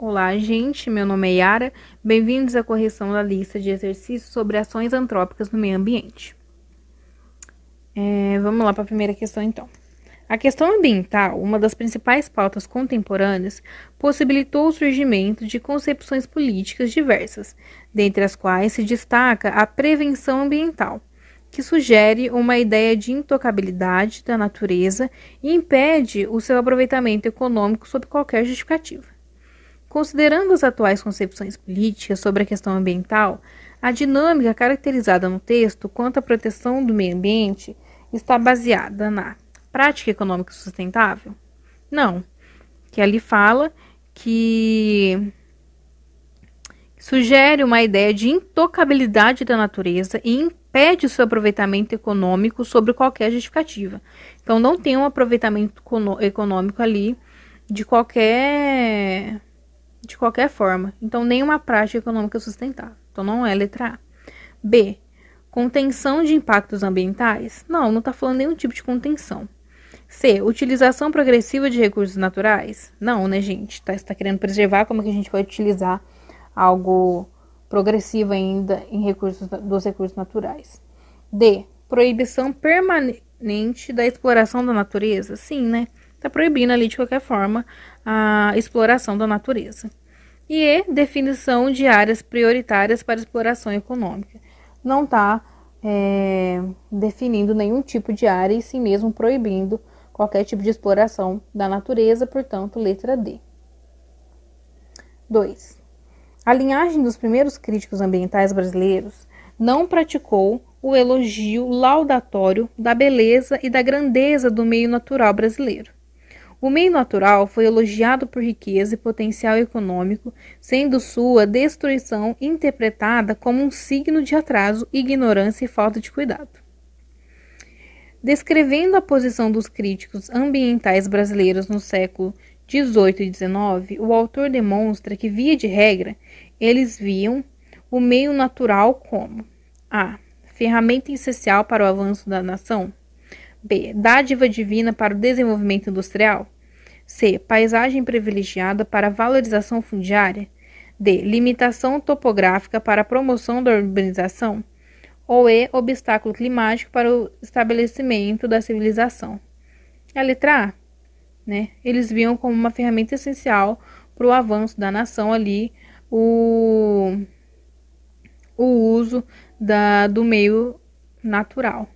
Olá, gente. Meu nome é Yara. Bem-vindos à correção da lista de exercícios sobre ações antrópicas no meio ambiente. Vamos lá para a primeira questão, então. A questão ambiental, uma das principais pautas contemporâneas, possibilitou o surgimento de concepções políticas diversas, dentre as quais se destaca a prevenção ambiental, que sugere uma ideia de intocabilidade da natureza e impede o seu aproveitamento econômico sob qualquer justificativa. Considerando as atuais concepções políticas sobre a questão ambiental, a dinâmica caracterizada no texto quanto à proteção do meio ambiente está baseada na prática econômica sustentável? Não, que ali fala que sugere uma ideia de intocabilidade da natureza e impede o seu aproveitamento econômico sobre qualquer justificativa. Então não tem um aproveitamento econômico ali de qualquer forma. Então, nenhuma prática econômica sustentável. Então, não é letra A. B. Contenção de impactos ambientais? Não está falando nenhum tipo de contenção. C. Utilização progressiva de recursos naturais? Não, né, gente? Está querendo preservar como é que a gente vai utilizar algo progressivo ainda em dos recursos naturais. D. Proibição permanente da exploração da natureza? Sim, né? Está proibindo ali, de qualquer forma, a exploração da natureza. E definição de áreas prioritárias para exploração econômica. Não está definindo nenhum tipo de área e sim mesmo proibindo qualquer tipo de exploração da natureza, portanto, letra D. 2. A linhagem dos primeiros críticos ambientais brasileiros não praticou o elogio laudatório da beleza e da grandeza do meio natural brasileiro. O meio natural foi elogiado por riqueza e potencial econômico, sendo sua destruição interpretada como um signo de atraso, ignorância e falta de cuidado. Descrevendo a posição dos críticos ambientais brasileiros no século XVIII e XIX, o autor demonstra que, via de regra, eles viam o meio natural como a. Ferramenta essencial para o avanço da nação. B. Dádiva divina para o desenvolvimento industrial. C. Paisagem privilegiada para a valorização fundiária. D. Limitação topográfica para a promoção da urbanização. Ou E. Obstáculo climático para o estabelecimento da civilização. A letra A, né? Eles viam como uma ferramenta essencial para o avanço da nação ali o uso do meio natural,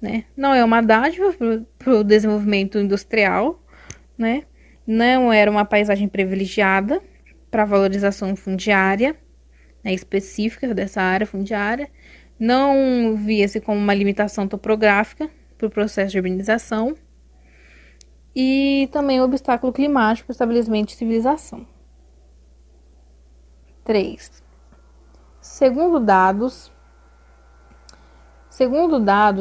né? Não é uma dádiva para o desenvolvimento industrial, né? Não era uma paisagem privilegiada para a valorização fundiária, né, específica dessa área fundiária. Não via-se como uma limitação topográfica para o processo de urbanização. E também o obstáculo climático para o estabelecimento de civilização. 3. Segundo dados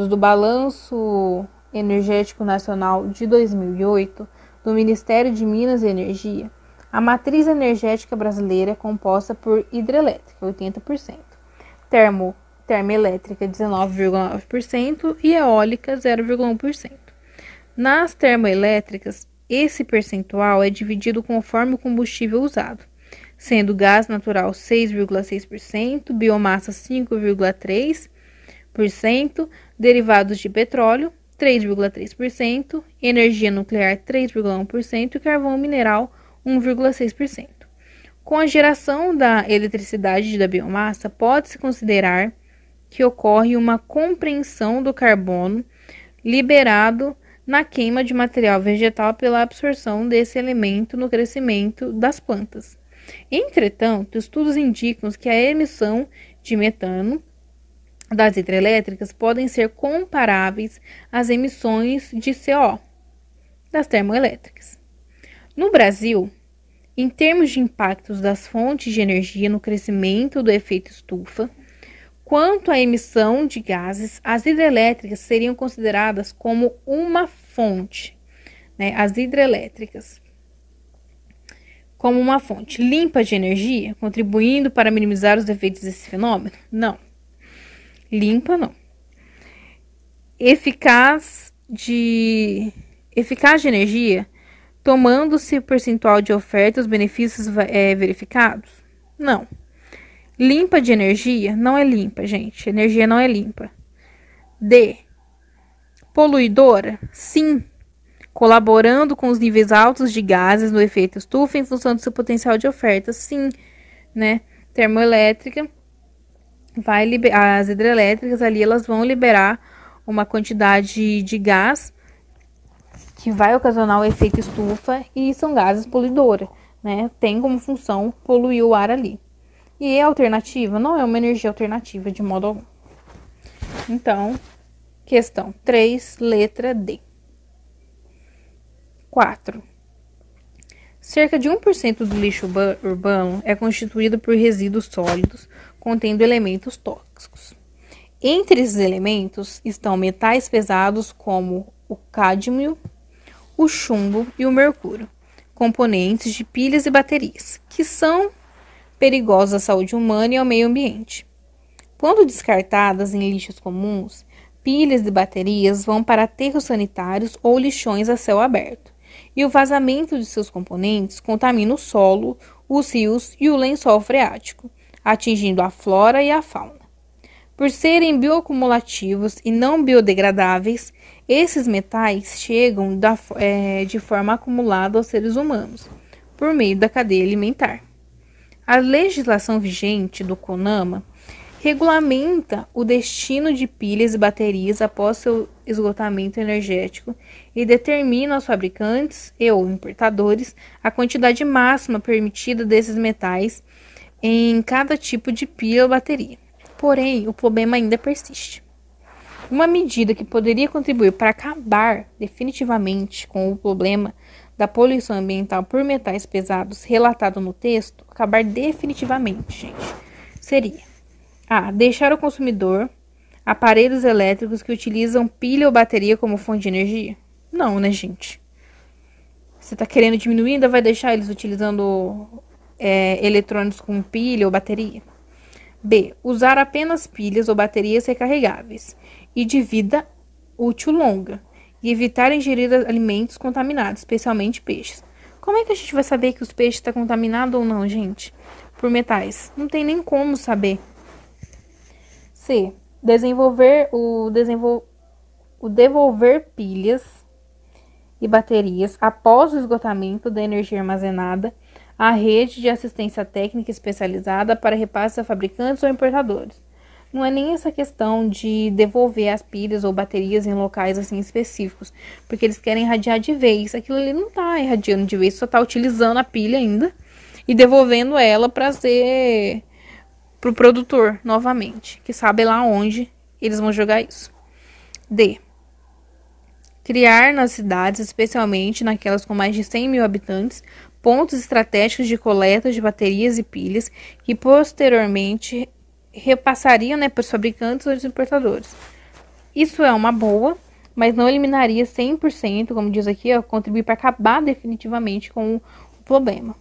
do Balanço Energético Nacional de 2008, do Ministério de Minas e Energia, a matriz energética brasileira é composta por hidrelétrica, 80%, termoelétrica, 19,9% e eólica, 0,1%. Nas termoelétricas, esse percentual é dividido conforme o combustível usado, sendo gás natural 6,6%, biomassa 5,3%, derivados de petróleo 3,3%, energia nuclear 3,1% e carvão mineral 1,6%. Com a geração da eletricidade da biomassa, pode-se considerar que ocorre uma compreensão do carbono liberado na queima de material vegetal pela absorção desse elemento no crescimento das plantas. Entretanto, estudos indicam que a emissão de metano das hidrelétricas podem ser comparáveis às emissões de CO das termoelétricas. No Brasil, em termos de impactos das fontes de energia no crescimento do efeito estufa, quanto à emissão de gases, as hidrelétricas seriam consideradas como uma fonte, né? As hidrelétricas como uma fonte limpa de energia, contribuindo para minimizar os efeitos desse fenômeno? Não. Limpa, não. Eficaz de energia, tomando-se o percentual de oferta e os benefícios verificados? Não. Limpa de energia? Não é limpa, gente. Energia não é limpa. D. Poluidora? Sim. Colaborando com os níveis altos de gases no efeito estufa em função do seu potencial de oferta? Sim, né? Termoelétrica, as hidrelétricas ali, elas vão liberar uma quantidade de gás que vai ocasionar o efeito estufa e são gases poluidores, né? Tem como função poluir o ar ali. E é alternativa? Não é uma energia alternativa de modo algum. Então, questão 3, letra D. 4. Cerca de 1% do lixo urbano é constituído por resíduos sólidos contendo elementos tóxicos. Entre esses elementos estão metais pesados como o cádmio, o chumbo e o mercúrio, componentes de pilhas e baterias, que são perigosos à saúde humana e ao meio ambiente. Quando descartadas em lixos comuns, pilhas e baterias vão para aterros sanitários ou lixões a céu aberto, e o vazamento de seus componentes contamina o solo, os rios e o lençol freático, atingindo a flora e a fauna. Por serem bioacumulativos e não biodegradáveis, esses metais chegam de forma acumulada aos seres humanos, por meio da cadeia alimentar. A legislação vigente do CONAMA regulamenta o destino de pilhas e baterias após seu esgotamento energético e determina aos fabricantes ou importadores a quantidade máxima permitida desses metais em cada tipo de pilha ou bateria. Porém, o problema ainda persiste. Uma medida que poderia contribuir para acabar definitivamente com o problema da poluição ambiental por metais pesados relatado no texto, acabar definitivamente, gente, seria A. Deixar o consumidor aparelhos elétricos que utilizam pilha ou bateria como fonte de energia? Não, né, gente? Você está querendo diminuir, ainda vai deixar eles utilizando eletrônicos com pilha ou bateria? B. Usar apenas pilhas ou baterias recarregáveis e de vida útil longa e evitar ingerir alimentos contaminados, especialmente peixes. Como é que a gente vai saber que os peixes estão contaminados ou não, gente? Por metais? Não tem nem como saber. C. Devolver pilhas e baterias após o esgotamento da energia armazenada à rede de assistência técnica especializada para repasse a fabricantes ou importadores. Não é nem essa questão de devolver as pilhas ou baterias em locais assim específicos, porque eles querem irradiar de vez. Aquilo ali não está irradiando de vez, só está utilizando a pilha ainda e devolvendo ela para ser pro produtor novamente, que sabe lá onde eles vão jogar isso. D. Criar nas cidades, especialmente naquelas com mais de 100 mil habitantes, pontos estratégicos de coleta de baterias e pilhas que posteriormente repassariam, para os fabricantes ou os importadores. Isso é uma boa, mas não eliminaria 100%, como diz aqui, contribuir para acabar definitivamente com o problema.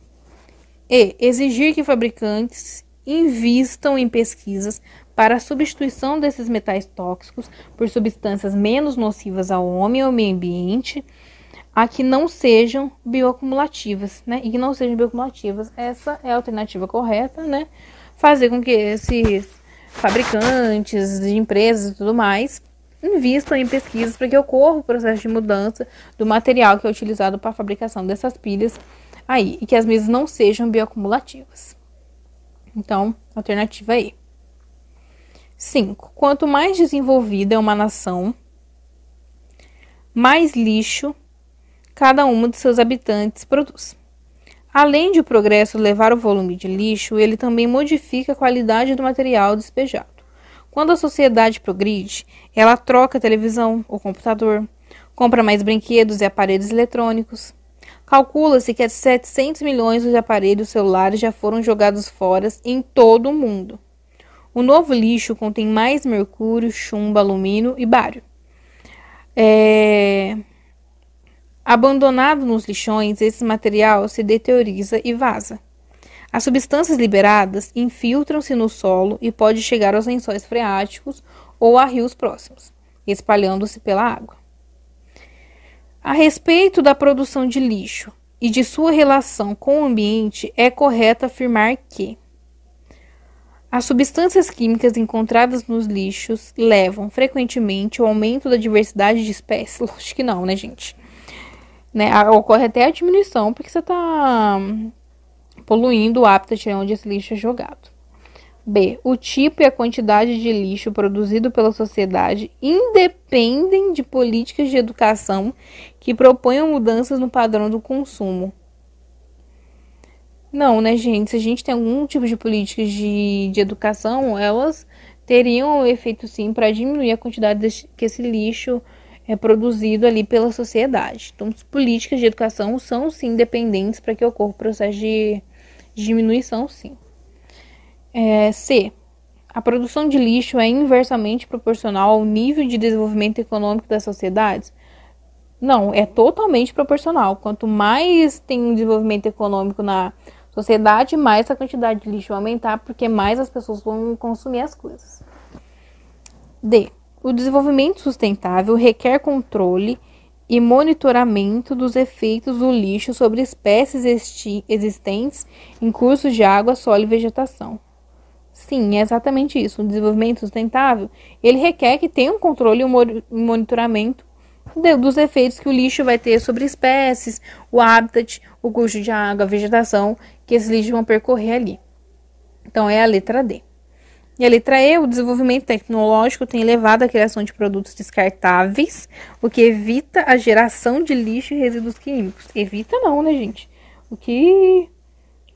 E. Exigir que fabricantes invistam em pesquisas para a substituição desses metais tóxicos por substâncias menos nocivas ao homem e ao meio ambiente, a que não sejam bioacumulativas, E que não sejam bioacumulativas. Essa é a alternativa correta, Fazer com que esses fabricantes de empresas e tudo mais invistam em pesquisas para que ocorra o processo de mudança do material que é utilizado para a fabricação dessas pilhas aí, e que as mesmas não sejam bioacumulativas. Então, alternativa E. 5. Quanto mais desenvolvida é uma nação, mais lixo cada um de seus habitantes produz. Além de o progresso levar o volume de lixo, ele também modifica a qualidade do material despejado. Quando a sociedade progride, ela troca a televisão ou computador, compra mais brinquedos e aparelhos eletrônicos. Calcula-se que 700 milhões de aparelhos celulares já foram jogados fora em todo o mundo. O novo lixo contém mais mercúrio, chumbo, alumínio e bário. Abandonado nos lixões, esse material se deterioriza e vaza. As substâncias liberadas infiltram-se no solo e pode chegar aos lençóis freáticos ou a rios próximos, espalhando-se pela água. A respeito da produção de lixo, e de sua relação com o ambiente, é correto afirmar que as substâncias químicas encontradas nos lixos levam frequentemente ao aumento da diversidade de espécies. Lógico que não, né, gente? Né? Ocorre até a diminuição, porque você está poluindo o habitat onde esse lixo é jogado. B. O tipo e a quantidade de lixo produzido pela sociedade independem de políticas de educação que proponham mudanças no padrão do consumo. Não, né, gente? Se a gente tem algum tipo de políticas de educação, elas teriam efeito, sim, para diminuir a quantidade que esse lixo é produzido ali pela sociedade. Então, as políticas de educação são, sim, independentes para que ocorra o processo de diminuição, sim. C. A produção de lixo é inversamente proporcional ao nível de desenvolvimento econômico das sociedades? Não, é totalmente proporcional. Quanto mais tem um desenvolvimento econômico na sociedade, mais a quantidade de lixo vai aumentar, porque mais as pessoas vão consumir as coisas. D. O desenvolvimento sustentável requer controle e monitoramento dos efeitos do lixo sobre espécies existentes em cursos de água, solo e vegetação. Sim, é exatamente isso. O desenvolvimento sustentável, ele requer que tenha um controle e um monitoramento dos efeitos que o lixo vai ter sobre espécies, o habitat, o curso de água, a vegetação, que esses lixos vão percorrer ali. Então, é a letra D. E a letra E, o desenvolvimento tecnológico tem levado à criação de produtos descartáveis, o que evita a geração de lixo e resíduos químicos. Evita não, né, gente? O que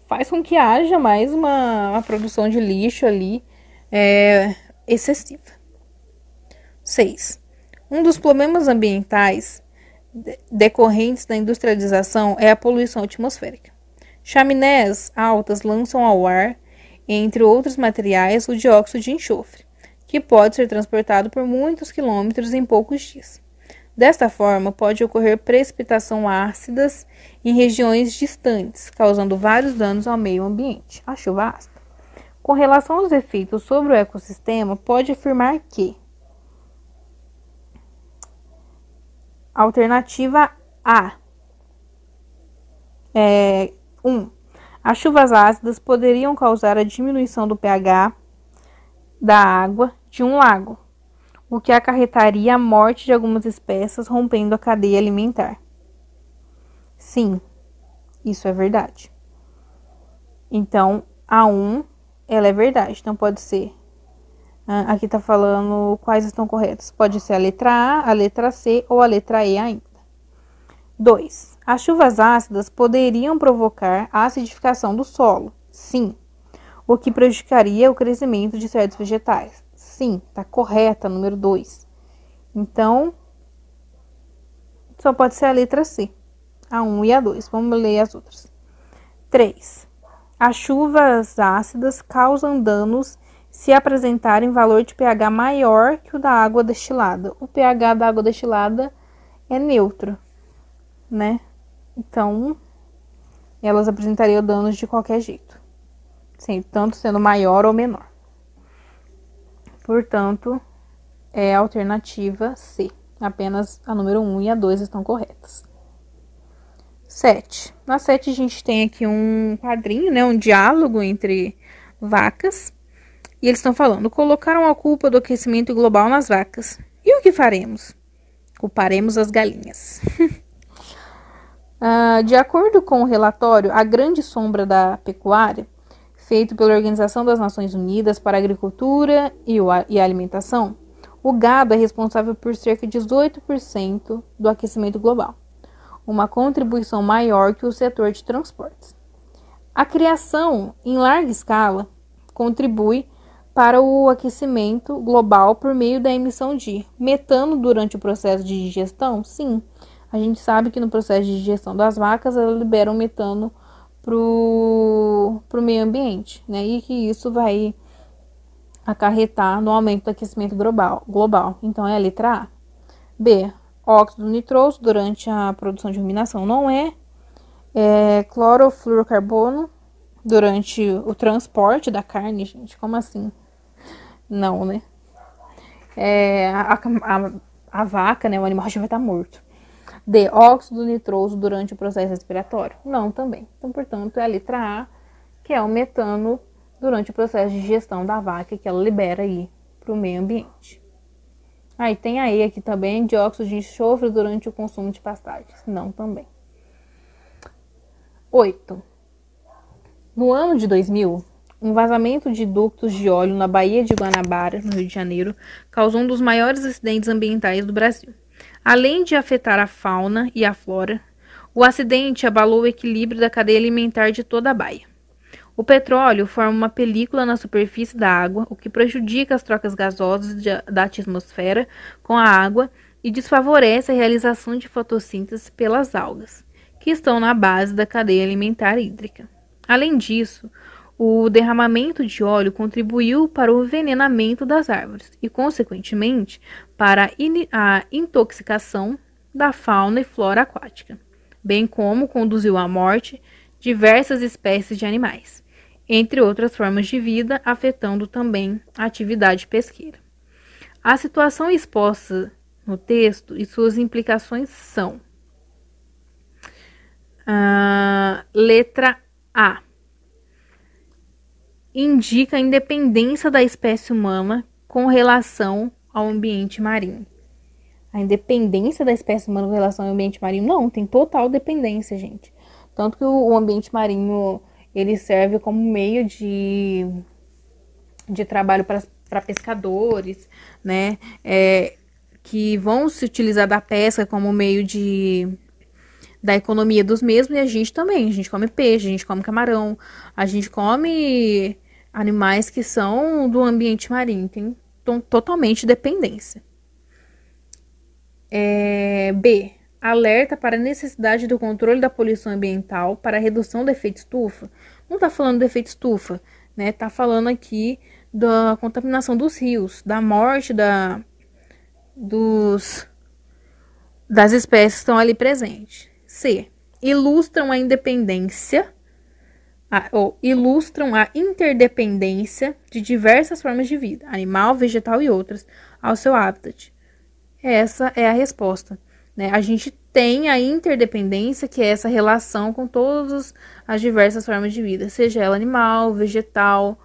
faz com que haja mais uma produção de lixo ali excessiva. 6. Um dos problemas ambientais decorrentes da industrialização é a poluição atmosférica. Chaminés altas lançam ao ar, entre outros materiais, o dióxido de enxofre, que pode ser transportado por muitos quilômetros em poucos dias. Desta forma, pode ocorrer precipitação ácidas em regiões distantes, causando vários danos ao meio ambiente. A chuva ácida. Com relação aos efeitos sobre o ecossistema, pode afirmar que alternativa A. 1. As chuvas ácidas poderiam causar a diminuição do pH da água de um lago, o que acarretaria a morte de algumas espécies, rompendo a cadeia alimentar. Sim, isso é verdade. Então, a 1, ela é verdade. Então, pode ser. Aqui está falando quais estão corretos. Pode ser a letra A, a letra C ou a letra E ainda. 2. As chuvas ácidas poderiam provocar a acidificação do solo. Sim. O que prejudicaria o crescimento de certos vegetais. Sim, está correta, número 2. Então, só pode ser a letra C. A 1 e a 2. Vamos ler as outras. 3. As chuvas ácidas causam danos se apresentarem valor de pH maior que o da água destilada. O pH da água destilada é neutro, né? Então, elas apresentariam danos de qualquer jeito, tanto sendo maior ou menor. Portanto, é a alternativa C. Apenas a número 1 e a 2 estão corretas. 7. Na 7 a gente tem aqui um quadrinho, né? Um diálogo entre vacas. E eles estão falando, colocaram a culpa do aquecimento global nas vacas. E o que faremos? Culparemos as galinhas. De acordo com o relatório A Grande Sombra da Pecuária, feito pela Organização das Nações Unidas para a Agricultura e a Alimentação, o gado é responsável por cerca de 18% do aquecimento global, uma contribuição maior que o setor de transportes. A criação em larga escala contribui para o aquecimento global por meio da emissão de metano durante o processo de digestão? Sim, a gente sabe que no processo de digestão das vacas, elas liberam metano para o meio ambiente, né? E que isso vai acarretar no aumento do aquecimento global. Então, é a letra A. B. Óxido nitroso durante a produção de ruminação não é. Clorofluorcarbono durante o transporte da carne, gente, como assim? Não, né? A vaca, né, o animal já vai estar morto. D, óxido nitroso durante o processo respiratório? Não, também. Então, portanto, é a letra A, que é o metano durante o processo de digestão da vaca, que ela libera aí para o meio ambiente. Aí tem a E aqui também, dióxido de enxofre durante o consumo de pastagens. Não, também. 8. No ano de 2000, um vazamento de ductos de óleo na Baía de Guanabara, no Rio de Janeiro, causou um dos maiores acidentes ambientais do Brasil. Além de afetar a fauna e a flora, o acidente abalou o equilíbrio da cadeia alimentar de toda a baía. O petróleo forma uma película na superfície da água, o que prejudica as trocas gasosas da atmosfera com a água e desfavorece a realização de fotossíntese pelas algas, que estão na base da cadeia alimentar hídrica. Além disso, o derramamento de óleo contribuiu para o envenenamento das árvores e, consequentemente, para a intoxicação da fauna e flora aquática, bem como conduziu à morte de diversas espécies de animais, entre outras formas de vida, afetando também a atividade pesqueira. A situação exposta no texto e suas implicações são: letra A. Indica a independência da espécie humana com relação ao ambiente marinho. A independência da espécie humana com relação ao ambiente marinho? Não, tem total dependência, gente. Tanto que o ambiente marinho, ele serve como meio de trabalho para pescadores, né? Que vão se utilizar da pesca como meio da economia dos mesmos, e a gente também. A gente come peixe, a gente come camarão, a gente come animais que são do ambiente marinho. Tem totalmente dependência. B. Alerta para a necessidade do controle da poluição ambiental para a redução do efeito estufa. Não está falando do efeito estufa, né? Está falando aqui da contaminação dos rios, da morte das espécies que estão ali presentes. C. Ilustram a independência ou ilustram a interdependência de diversas formas de vida, animal, vegetal e outras, ao seu habitat. Essa é a resposta, né? A gente tem a interdependência, que é essa relação com todas as diversas formas de vida, seja ela animal, vegetal,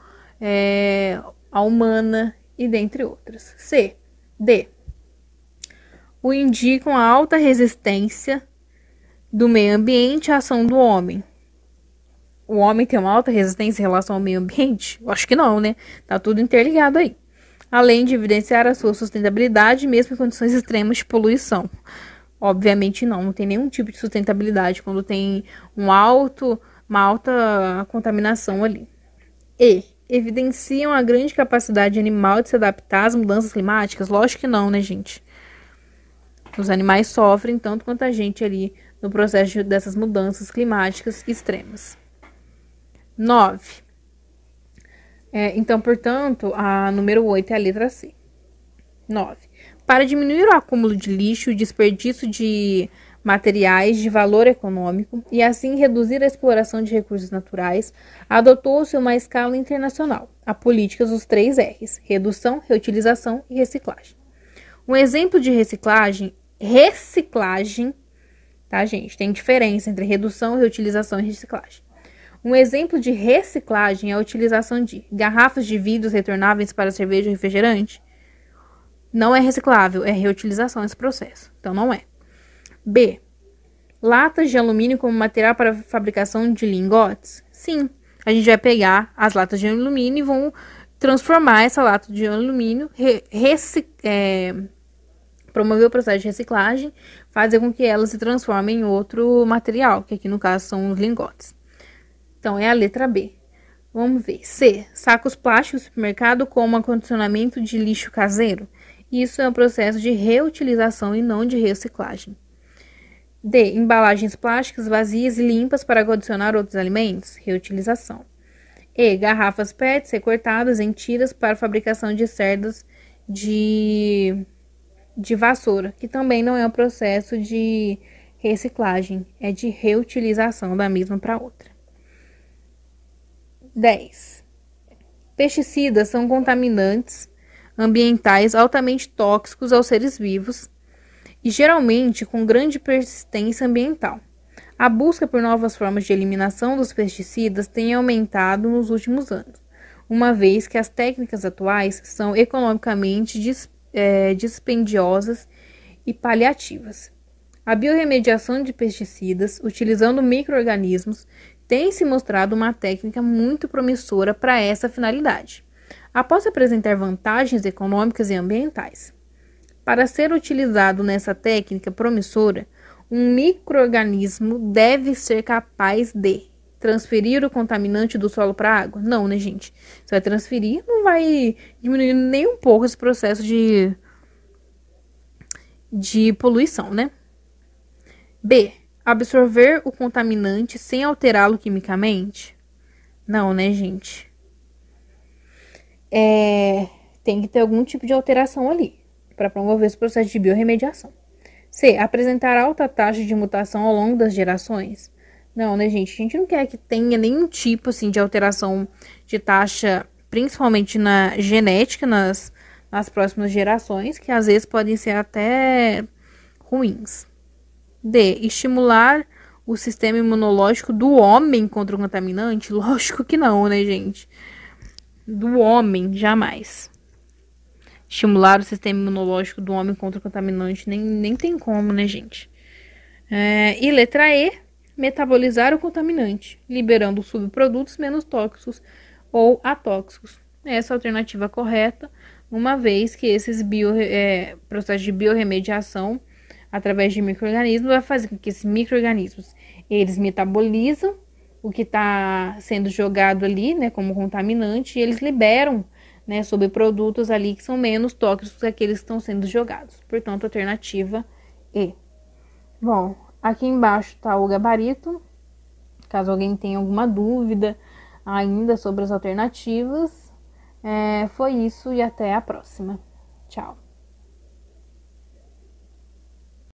a humana e dentre outras. C. D. O indicam a alta resistência do meio ambiente à ação do homem. O homem tem uma alta resistência em relação ao meio ambiente? Eu acho que não, né? Tá tudo interligado aí. Além de evidenciar a sua sustentabilidade, mesmo em condições extremas de poluição. Obviamente não tem nenhum tipo de sustentabilidade quando tem uma alta contaminação ali. E. Evidenciam a grande capacidade animal de se adaptar às mudanças climáticas? Lógico que não, né, gente? Os animais sofrem tanto quanto a gente ali no processo dessas mudanças climáticas extremas. 9. Então, portanto, a número 8 é a letra C. 9. Para diminuir o acúmulo de lixo e desperdício de materiais de valor econômico e assim reduzir a exploração de recursos naturais, adotou-se uma escala internacional, a política dos 3 R's: redução, reutilização e reciclagem. Um exemplo de reciclagem, tá, gente? Tem diferença entre redução, reutilização e reciclagem. Um exemplo de reciclagem é a utilização de garrafas de vidros retornáveis para cerveja e refrigerante. Não é reciclável, é reutilização esse processo. Então, não é. B. Latas de alumínio como material para fabricação de lingotes? Sim. A gente vai pegar as latas de alumínio e vão transformar essa lata de alumínio, promover o processo de reciclagem, fazer com que ela se transforme em outro material, que aqui no caso são os lingotes. Então, é a letra B. Vamos ver. C. Sacos plásticos do supermercado como acondicionamento de lixo caseiro? Isso é um processo de reutilização e não de reciclagem. D. Embalagens plásticas vazias e limpas para adicionar outros alimentos? Reutilização. E. Garrafas PET recortadas em tiras para fabricação de cerdas de vassoura, que também não é um processo de reciclagem, é de reutilização da mesma para outra. 10. Pesticidas são contaminantes ambientais altamente tóxicos aos seres vivos e geralmente com grande persistência ambiental. A busca por novas formas de eliminação dos pesticidas tem aumentado nos últimos anos, uma vez que as técnicas atuais são economicamente dispendiosas e paliativas. A biorremediação de pesticidas, utilizando micro-organismos, tem se mostrado uma técnica muito promissora para essa finalidade, após apresentar vantagens econômicas e ambientais. Para ser utilizado nessa técnica promissora, um micro-organismo deve ser capaz de transferir o contaminante do solo para a água? Não, né, gente? Você vai transferir, não vai diminuir nem um pouco esse processo de poluição, né? B. Absorver o contaminante sem alterá-lo quimicamente? Não, né, gente? Tem que ter algum tipo de alteração ali para promover esse processo de biorremediação. C. Apresentar alta taxa de mutação ao longo das gerações? Não, né, gente? A gente não quer que tenha nenhum tipo assim, de alteração de taxa, principalmente na genética, nas próximas gerações, que às vezes podem ser até ruins. D. Estimular o sistema imunológico do homem contra o contaminante? Lógico que não, né, gente? Do homem, jamais. Estimular o sistema imunológico do homem contra o contaminante, nem tem como, né, gente? E letra E. Metabolizar o contaminante, liberando subprodutos menos tóxicos ou atóxicos. Essa é a alternativa correta, uma vez que esses processos de biorremediação através de micro-organismos vai fazer com que esses micro-organismos eles metabolizam o que está sendo jogado ali, né, como contaminante, e eles liberam, né, subprodutos ali que são menos tóxicos que aqueles que estão sendo jogados. Portanto, alternativa E. Bom, aqui embaixo está o gabarito, caso alguém tenha alguma dúvida ainda sobre as alternativas. Foi isso e até a próxima. Tchau.